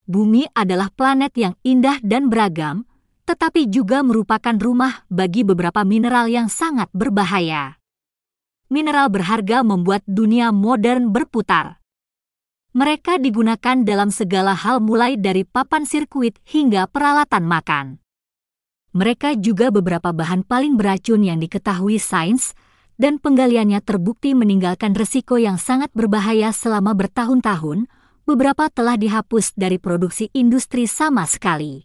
Bumi adalah planet yang indah dan beragam, tetapi juga merupakan rumah bagi beberapa mineral yang sangat berbahaya. Mineral berharga membuat dunia modern berputar. Mereka digunakan dalam segala hal mulai dari papan sirkuit hingga peralatan makan. Mereka juga beberapa bahan paling beracun yang diketahui sains, dan penggaliannya terbukti meninggalkan risiko yang sangat berbahaya selama bertahun-tahun. Beberapa telah dihapus dari produksi industri sama sekali.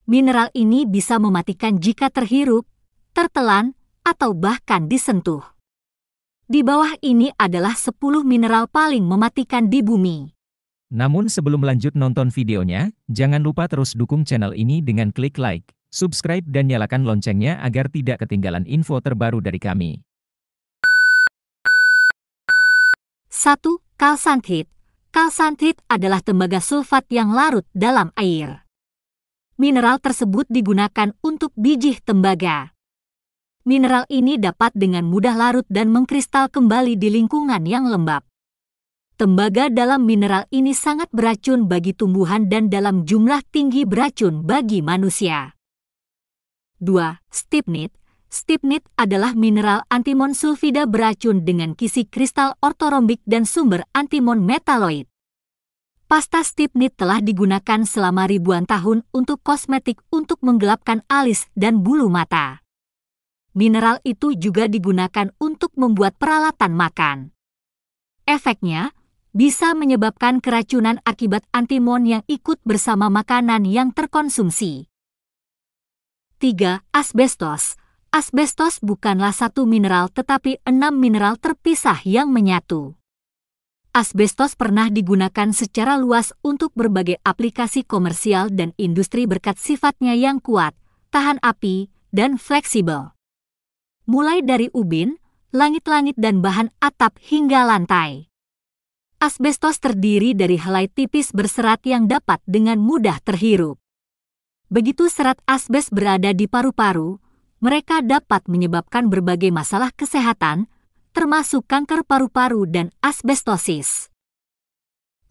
Mineral ini bisa mematikan jika terhirup, tertelan, atau bahkan disentuh. Di bawah ini adalah 10 mineral paling mematikan di bumi. Namun sebelum lanjut nonton videonya, jangan lupa terus dukung channel ini dengan klik like, subscribe dan nyalakan loncengnya agar tidak ketinggalan info terbaru dari kami. 1. Kalsanthit. Kalsanthit adalah tembaga sulfat yang larut dalam air. Mineral tersebut digunakan untuk biji tembaga. Mineral ini dapat dengan mudah larut dan mengkristal kembali di lingkungan yang lembab. Tembaga dalam mineral ini sangat beracun bagi tumbuhan dan dalam jumlah tinggi beracun bagi manusia. 2. Stibnit. Stibnit adalah mineral antimon sulfida beracun dengan kisi kristal ortorombik dan sumber antimon metaloid. Pasta stibnit telah digunakan selama ribuan tahun untuk kosmetik untuk menggelapkan alis dan bulu mata. Mineral itu juga digunakan untuk membuat peralatan makan. Efeknya bisa menyebabkan keracunan akibat antimon yang ikut bersama makanan yang terkonsumsi. 3. Asbestos. Asbestos bukanlah satu mineral tetapi 6 mineral terpisah yang menyatu. Asbestos pernah digunakan secara luas untuk berbagai aplikasi komersial dan industri berkat sifatnya yang kuat, tahan api, dan fleksibel. Mulai dari ubin, langit-langit dan bahan atap hingga lantai. Asbestos terdiri dari helai tipis berserat yang dapat dengan mudah terhirup. Begitu serat asbes berada di paru-paru, mereka dapat menyebabkan berbagai masalah kesehatan, termasuk kanker paru-paru dan asbestosis.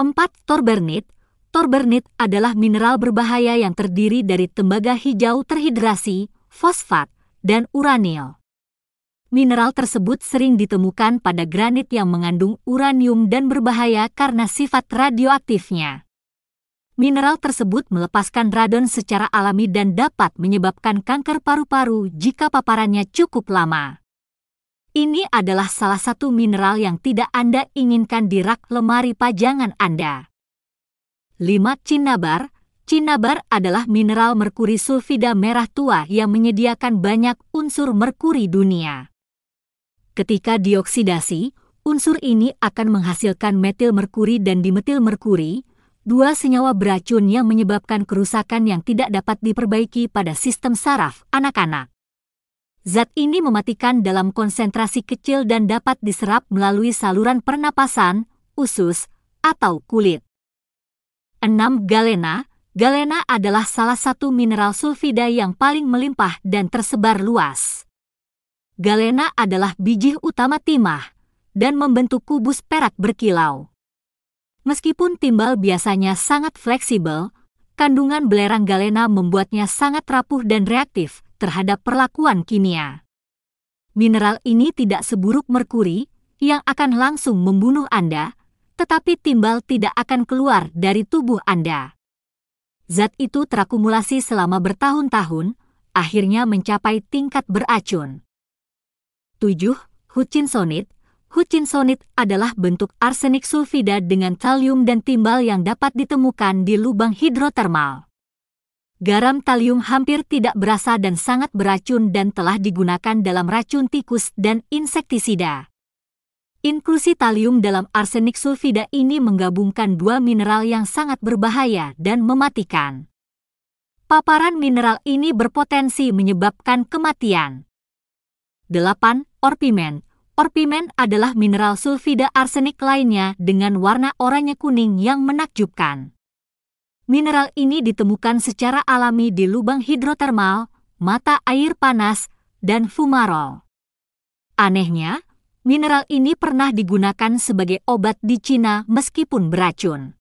4. Torbernit. Torbernit adalah mineral berbahaya yang terdiri dari tembaga hijau terhidrasi, fosfat, dan uranil. Mineral tersebut sering ditemukan pada granit yang mengandung uranium dan berbahaya karena sifat radioaktifnya. Mineral tersebut melepaskan radon secara alami dan dapat menyebabkan kanker paru-paru jika paparannya cukup lama. Ini adalah salah satu mineral yang tidak Anda inginkan di rak lemari pajangan Anda. 5. Cinnabar. Cinnabar adalah mineral merkuri sulfida merah tua yang menyediakan banyak unsur merkuri dunia. Ketika dioksidasi, unsur ini akan menghasilkan metil merkuri dan dimetil merkuri, 2 senyawa beracun yang menyebabkan kerusakan yang tidak dapat diperbaiki pada sistem saraf anak-anak. Zat ini mematikan dalam konsentrasi kecil dan dapat diserap melalui saluran pernapasan, usus, atau kulit. 6. Galena. Galena adalah salah satu mineral sulfida yang paling melimpah dan tersebar luas. Galena adalah biji utama timah dan membentuk kubus perak berkilau. Meskipun timbal biasanya sangat fleksibel, kandungan belerang galena membuatnya sangat rapuh dan reaktif terhadap perlakuan kimia. Mineral ini tidak seburuk merkuri yang akan langsung membunuh Anda, tetapi timbal tidak akan keluar dari tubuh Anda. Zat itu terakumulasi selama bertahun-tahun, akhirnya mencapai tingkat beracun. 7. Hutchinsonite. Hutchinsonite adalah bentuk arsenik sulfida dengan talium dan timbal yang dapat ditemukan di lubang hidrotermal. Garam talium hampir tidak berasa dan sangat beracun dan telah digunakan dalam racun tikus dan insektisida. Inklusi talium dalam arsenik sulfida ini menggabungkan 2 mineral yang sangat berbahaya dan mematikan. Paparan mineral ini berpotensi menyebabkan kematian. 8. Orpimen. Orpimen adalah mineral sulfida arsenik lainnya dengan warna oranye kuning yang menakjubkan. Mineral ini ditemukan secara alami di lubang hidrotermal, mata air panas, dan fumarol. Anehnya, mineral ini pernah digunakan sebagai obat di Cina meskipun beracun.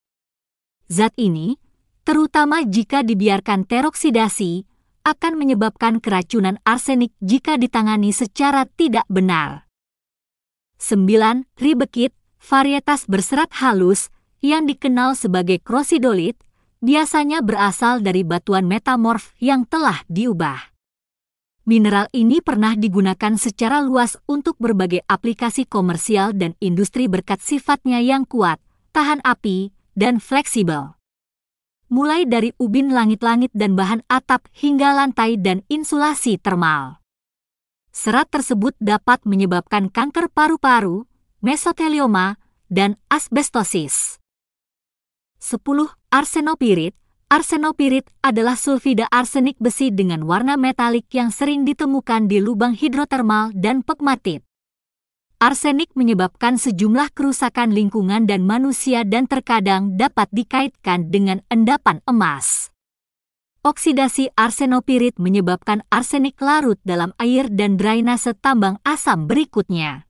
Zat ini, terutama jika dibiarkan teroksidasi, akan menyebabkan keracunan arsenik jika ditangani secara tidak benar. 9. Ribekit, varietas berserat halus yang dikenal sebagai krosidolit, biasanya berasal dari batuan metamorf yang telah diubah. Mineral ini pernah digunakan secara luas untuk berbagai aplikasi komersial dan industri berkat sifatnya yang kuat, tahan api, dan fleksibel. Mulai dari ubin langit-langit dan bahan atap hingga lantai dan insulasi termal. Serat tersebut dapat menyebabkan kanker paru-paru, mesotelioma, dan asbestosis. 10. Arsenopirit. Arsenopirit adalah sulfida arsenik besi dengan warna metalik yang sering ditemukan di lubang hidrotermal dan pegmatit. Arsenik menyebabkan sejumlah kerusakan lingkungan dan manusia dan terkadang dapat dikaitkan dengan endapan emas. Oksidasi arsenopirit menyebabkan arsenik larut dalam air dan drainase tambang asam berikutnya.